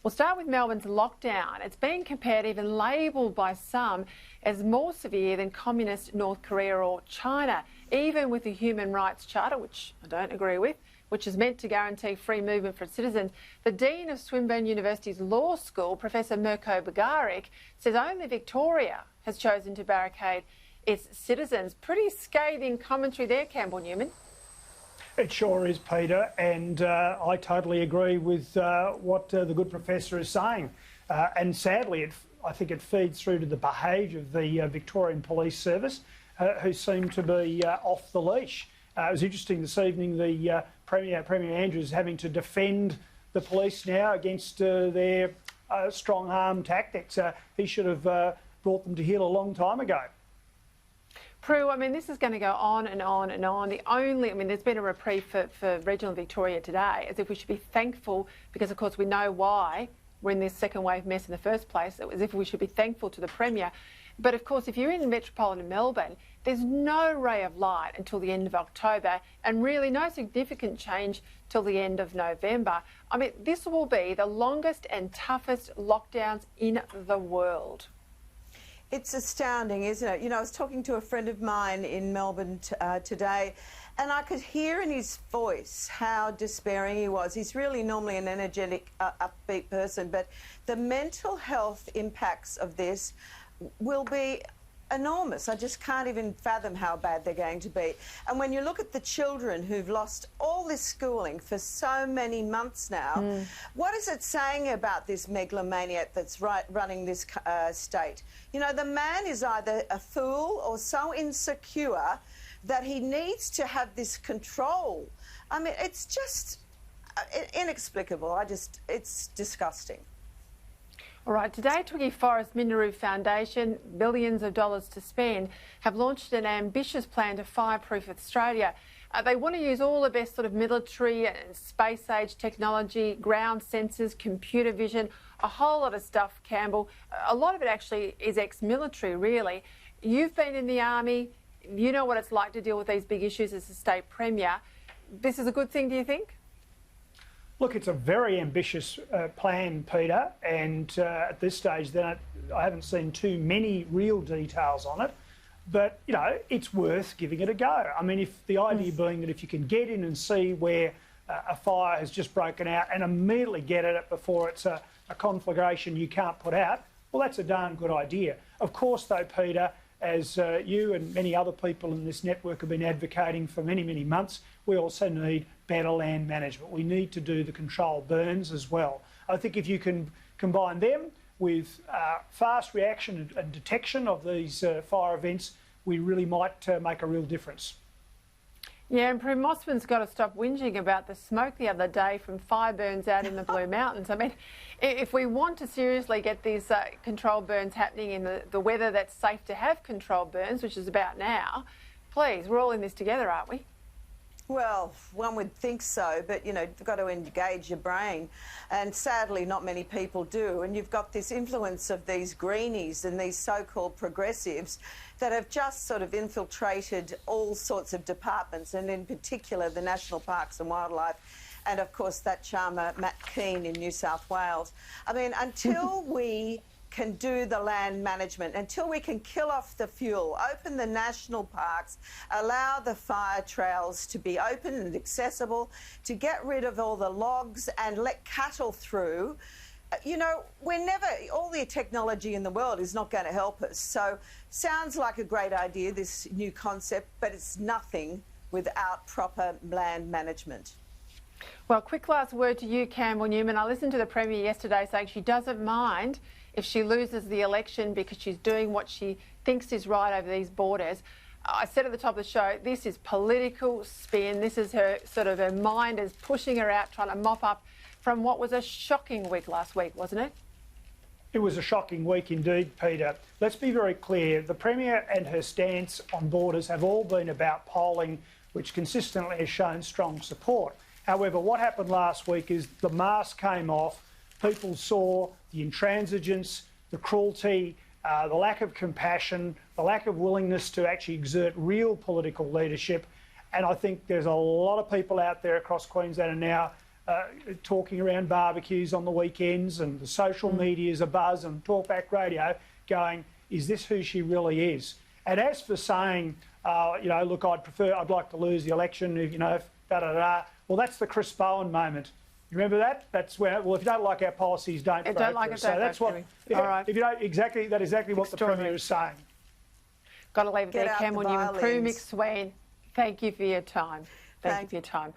We'll start with Melbourne's lockdown. It's been compared, even labelled by some, as more severe than communist North Korea or China, even with the Human Rights Charter, which I don't agree with, which is meant to guarantee free movement for citizens. The Dean of Swinburne University's Law School, Professor Mirko Bagaric, says only Victoria has chosen to barricade its citizens. Pretty scathing commentary there, Campbell Newman. It sure is, Peter, and I totally agree with what the good professor is saying. And sadly, I think it feeds through to the behaviour of the Victorian Police Service, who seem to be off the leash. It was interesting this evening, the Premier Andrews having to defend the police now against their strong arm tactics. He should have brought them to heel a long time ago. Prue, I mean, this is going to go on and on and on. There's been a reprieve for regional Victoria today, as if we should be thankful, because of course we know why we're in this second wave mess in the first place, as if we should be thankful to the Premier. But of course, if you're in metropolitan Melbourne, there's no ray of light until the end of October, and really no significant change till the end of November. I mean, this will be the longest and toughest lockdowns in the world. It's astounding, isn't it? You know, I was talking to a friend of mine in Melbourne today, and I could hear in his voice how despairing he was. He's really normally an energetic, upbeat person, but the mental health impacts of this will be enormous. I just can't even fathom how bad they're going to be. And when you look at the children who've lost all this schooling for so many months now, what is it saying about this megalomaniac that's running this state? You know, the man is either a fool or so insecure that he needs to have this control. I mean, it's just inexplicable. It's disgusting. All right, today Twiggy Forrest Minderoo Foundation, billions of dollars to spend, have launched an ambitious plan to fireproof Australia. They want to use all the best sort of military and space-age technology, ground sensors, computer vision, a whole lot of stuff, Campbell. A lot of it actually is ex-military, really. You've been in the army. You know what it's like to deal with these big issues as a state premier. This is a good thing, do you think? Look, it's a very ambitious plan, Peter, and at this stage I haven't seen too many real details on it, but, you know, it's worth giving it a go. I mean, if the idea being that if you can get in and see where a fire has just broken out and immediately get at it before it's a conflagration you can't put out, well, that's a darn good idea. Of course, though, Peter, as you and many other people in this network have been advocating for many, many months, we also need better land management. We need to do the controlled burns as well. I think if you can combine them with fast reaction and detection of these fire events, we really might make a real difference. Yeah, and Prue MacSween's got to stop whinging about the smoke the other day from fire burns out in the Blue Mountains. I mean, if we want to seriously get these controlled burns happening in the weather that's safe to have controlled burns, which is about now, please, we're all in this together, aren't we? Well, one would think so, but, you know, you've got to engage your brain, and sadly not many people do. And you've got this influence of these greenies and these so-called progressives that have just sort of infiltrated all sorts of departments, and in particular the National Parks and Wildlife, and of course that charmer Matt Keane in New South Wales. I mean, until we can do the land management, until we can kill off the fuel, open the national parks, allow the fire trails to be open and accessible, to get rid of all the logs and let cattle through, you know, all the technology in the world is not going to help us. So sounds like a great idea, this new concept, but it's nothing without proper land management. Well, quick last word to you, Campbell Newman. I listened to the Premier yesterday saying she doesn't mind if she loses the election because she's doing what she thinks is right over these borders. I said at the top of the show, this is political spin. This is her mind is pushing her out, trying to mop up from what was a shocking week last week, wasn't it? It was a shocking week indeed, Peter. Let's be very clear. The Premier and her stance on borders have all been about polling, which consistently has shown strong support. However, what happened last week is the mask came off. People saw the intransigence, the cruelty, the lack of compassion, the lack of willingness to actually exert real political leadership. And I think there's a lot of people out there across Queensland are now talking around barbecues on the weekends, and the social media's abuzz, and talkback radio going, is this who she really is? And as for saying, you know, look, I'd like to lose the election, you know, da-da-da, well, that's the Chris Bowen moment. You remember that? That's where, well, if you don't like our policies, don't vote for us. So that's what, all right. if you don't, exactly, that is exactly what the Premier is saying. Got to leave it there, Campbell Newman. Prue MacSween, thank you for your time. Thank you for your time.